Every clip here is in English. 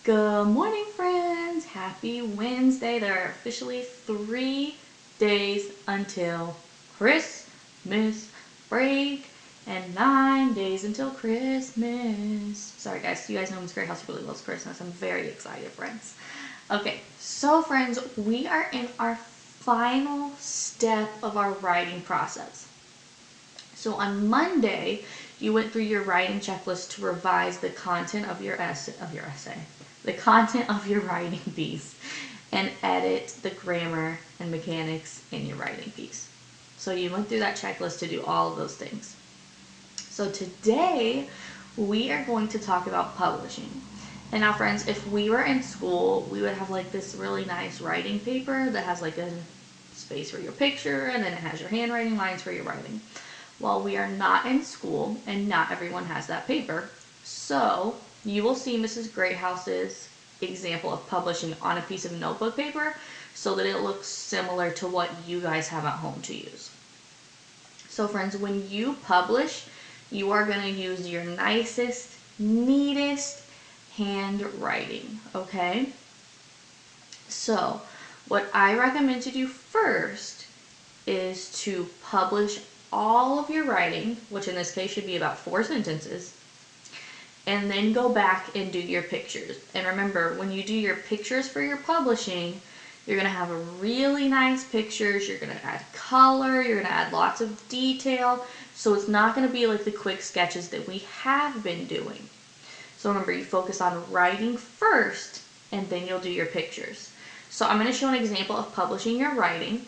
Good morning, friends. Happy Wednesday. There are officially 3 days until Christmas break and 9 days until Christmas. Sorry, guys. You guys know Miss Greathouse really loves Christmas. I'm very excited, friends. Okay, so friends, we are in our final step of our writing process. So on Monday, you went through your writing checklist to revise the content of your essay, the content of your writing piece, and edit the grammar and mechanics in your writing piece. So you went through that checklist to do all of those things. So today, we are going to talk about publishing. And now, friends, if we were in school, we would have like this really nice writing paper that has like a space for your picture, and then it has your handwriting lines for your writing. Well, we are not in school, and not everyone has that paper. So you will see Mrs. Greathouse's example of publishing on a piece of notebook paper so that it looks similar to what you guys have at home to use. So friends, when you publish, you are going to use your nicest, neatest handwriting, okay? So what I recommend to do first is to publish all of your writing, which in this case should be about 4 sentences, and then go back and do your pictures. And remember, when you do your pictures for your publishing, you're going to have really nice pictures, you're going to add color, you're going to add lots of detail, so it's not going to be like the quick sketches that we have been doing. So remember, you focus on writing first, and then you'll do your pictures. So I'm going to show an example of publishing your writing,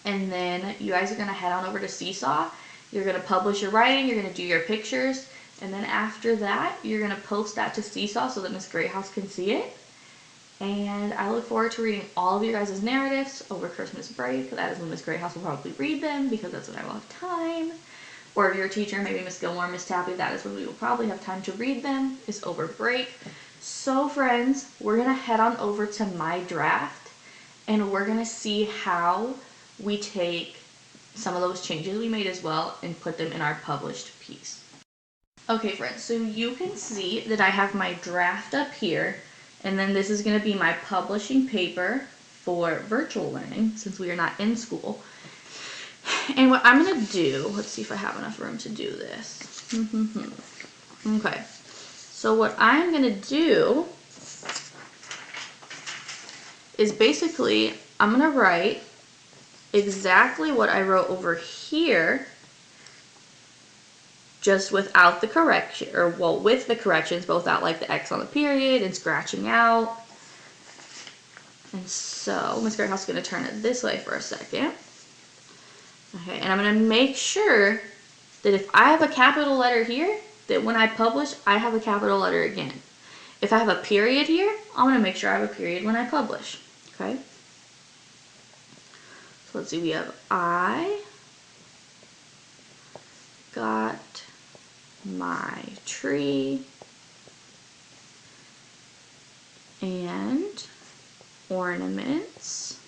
and then you guys are going to head on over to Seesaw. You're going to publish your writing, you're going to do your pictures, and then after that, you're going to post that to Seesaw so that Miss Greathouse can see it. And I look forward to reading all of your guys' narratives over Christmas break. That is when Miss Greathouse will probably read them, because that's when I will have time. Or if you're a teacher, maybe Miss Gilmore, Miss Tappy, that is when we will probably have time to read them, is over break. So friends, we're going to head on over to my draft, and we're going to see how we take some of those changes we made as well and put them in our published piece. Okay, friends, so you can see that I have my draft up here, and then this is going to be my publishing paper for virtual learning, since we are not in school. And what I'm going to do, let's see if I have enough room to do this. Okay, so what I'm going to do is basically, I'm going to write exactly what I wrote over here, just without the correction, or well, with the corrections, but without like the X on the period and scratching out. And so Miss Greathouse is going to turn it this way for a second. Okay, and I'm going to make sure that if I have a capital letter here, that when I publish, I have a capital letter again. If I have a period here, I'm going to make sure I have a period when I publish. Okay? So let's see, we have I got my tree and ornaments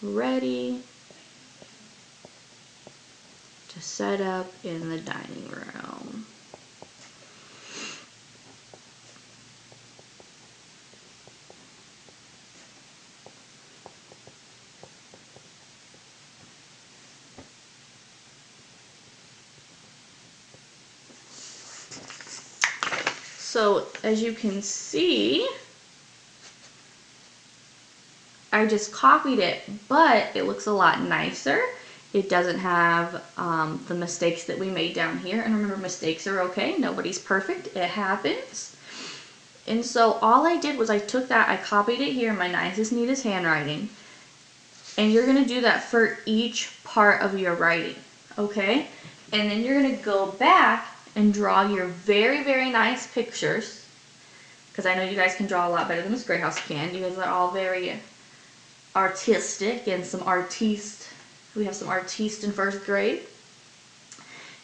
ready to set up in the dining room. So as you can see, I just copied it, but it looks a lot nicer. It doesn't have the mistakes that we made down here. And remember, mistakes are okay. Nobody's perfect. It happens. And so all I did was I took that, I copied it here in my nicest, neatest handwriting. And you're going to do that for each part of your writing, okay? And then you're going to go back and draw your very, very nice pictures, because I know you guys can draw a lot better than Miss Greathouse can. You guys are all very artistic and some artiste. We have some artiste in first grade.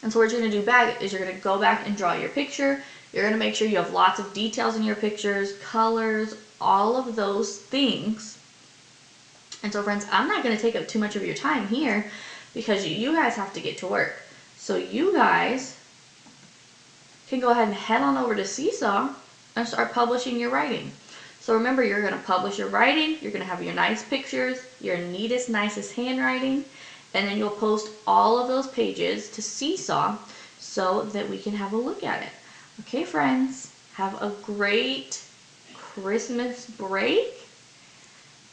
And so what you're going to do back is you're going to go back and draw your picture. You're going to make sure you have lots of details in your pictures, colors, all of those things. And so friends, I'm not going to take up too much of your time here because you guys have to get to work. So you guys can go ahead and head on over to Seesaw and start publishing your writing. So remember, you're going to publish your writing, you're going to have your nice pictures, your neatest, nicest handwriting, and then you'll post all of those pages to Seesaw so that we can have a look at it. Okay, friends, have a great Christmas break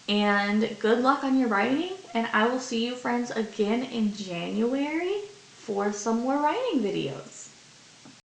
and good luck on your writing, and I will see you friends again in January for some more writing videos.